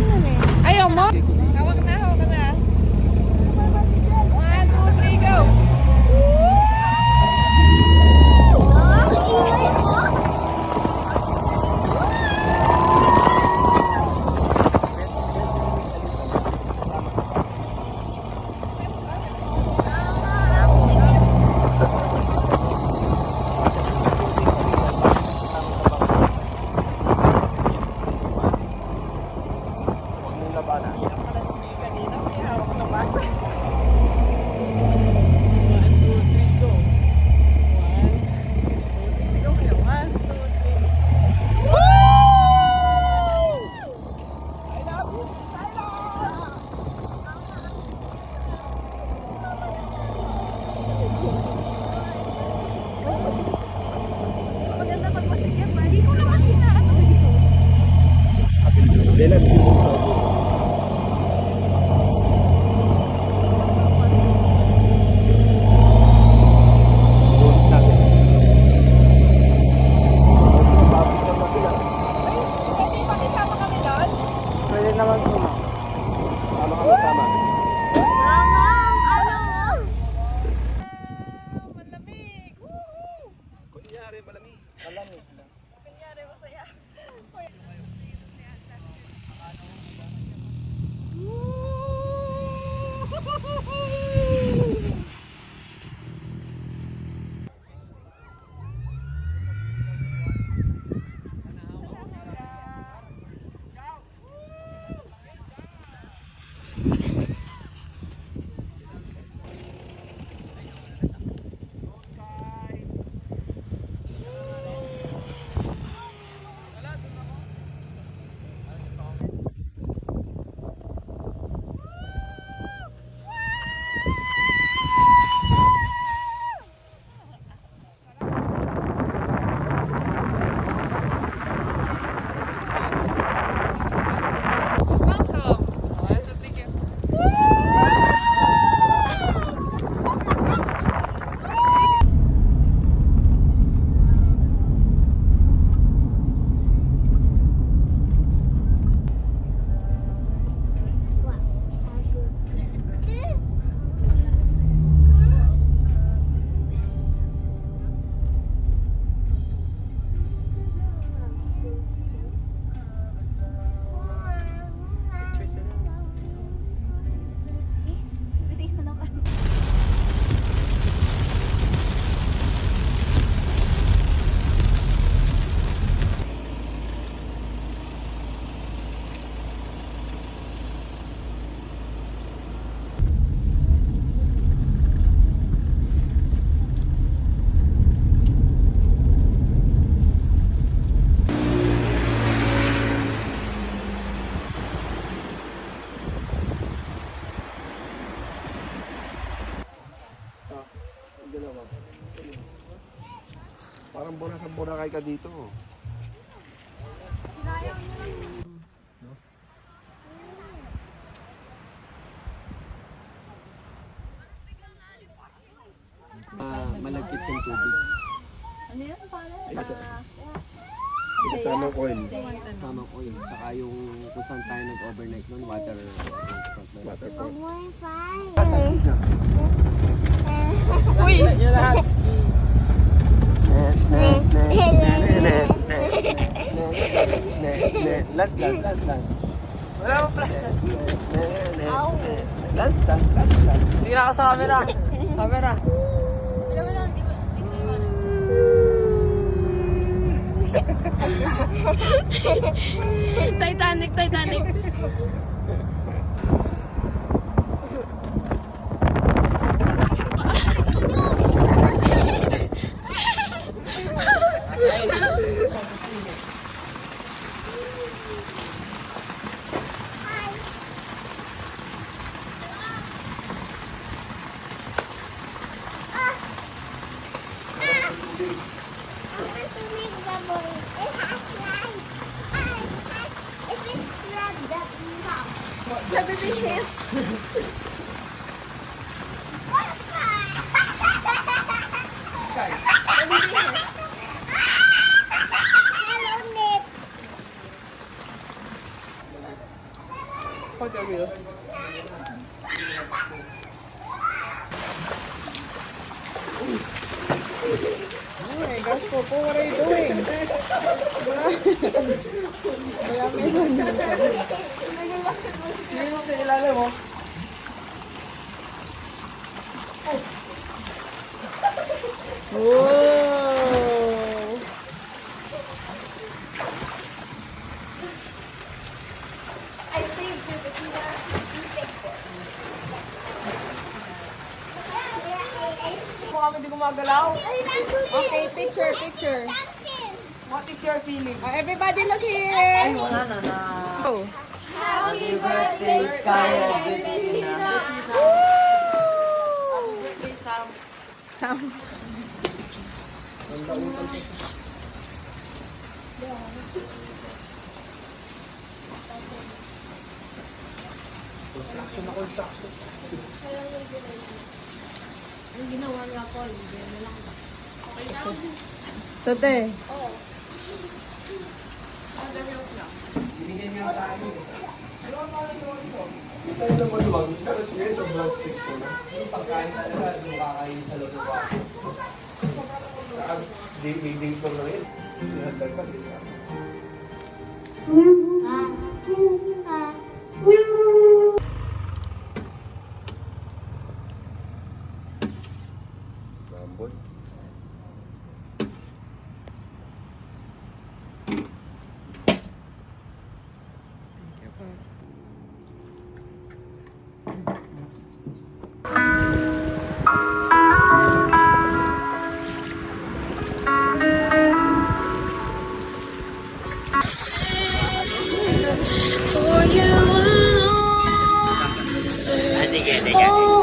yun eh. Ayaw mo? Hawak na, hawak na. 1, 2, 3, go! Ingay mo? Parang Boracay ka dito. Malagkit yung tubig. Ano yan? Paano? Kasama oil. Kasama oil. Saka yung kung saan tayo nag-overnight nun, Waterfall. Uy! Yun lahat. Last dance. Wala mo flash. Last dance. Hindi na ako sa camera. Camera. Alam mo lang, di mo liwanag. Titanic. pag-abuse. Oh my gosh, Popo, what are you doing? Wala may sandal. Hindi mo sa ilalim mo. Whoa! Kung hindi gumagalaw. Okay, picture. What is your feeling? Everybody look here! Ay, wala na na. Oh. Happy birthday, Sky and Bettina. Happy birthday, Sam. Sam. Ang ginawa niya ko, hindi na lang. Tate. Tayo na maluwag. Pero sige, sa vlog 6 ko na. Ding ko na rin. Dagdag din ka. Rambol. For you alone, search all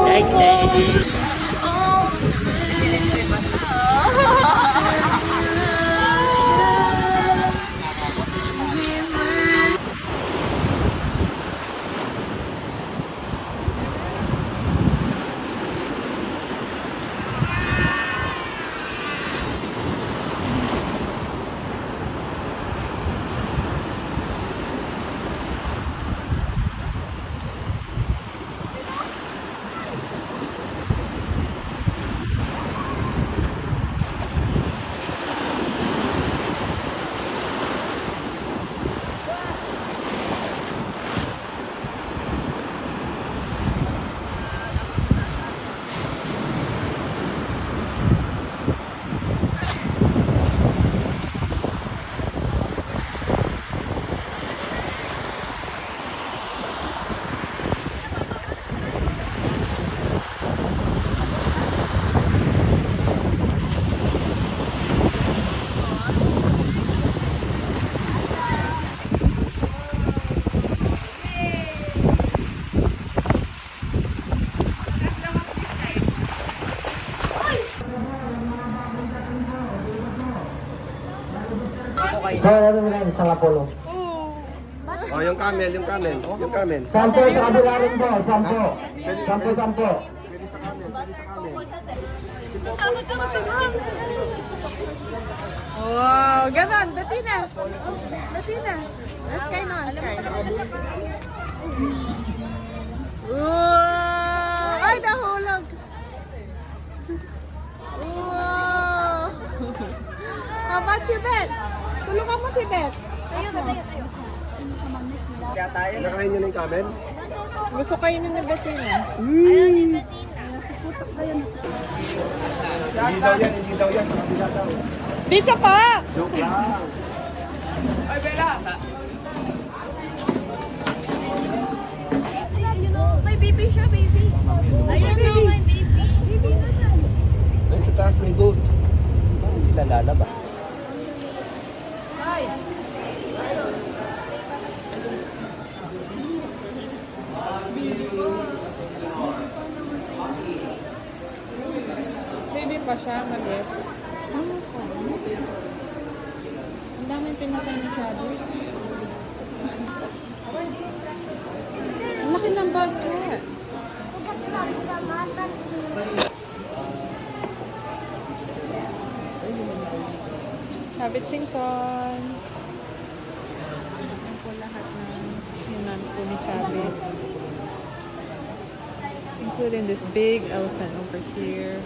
Kaya namin na isang Apollo. Oh, yung camel. Sampo sa kabila rin po, sampo. Sampo. Wow, ganon. Bettina. Let's kayo naman. Wow! Ay, nahulog. Wow! How about you, Beth? Tulungan mo si Beth. Nakain nyo na yung camel? Gusto kainin ni Bettina. Ayaw ni Bettina. Hindi daw yan. Sa kabila daw. Dito ka! Joke lang. Ay, Bella! May baby siya, baby. Ayun na, may baby. Baby, nasan? Ayun sa taas may goat. Saan sila lalaba? Baby pa siya, maliit. Ang daming pinatay ni Chubby. Ang laki ng bag ko. Chubby Singson. Yan po lahat ng hinan po ni Chubby. including this big elephant over here.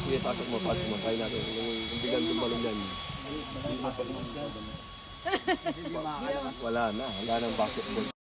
Sige, pasok mo. Try natin. Yung bigan tumalong yan. Wala na. Wala nang basketball.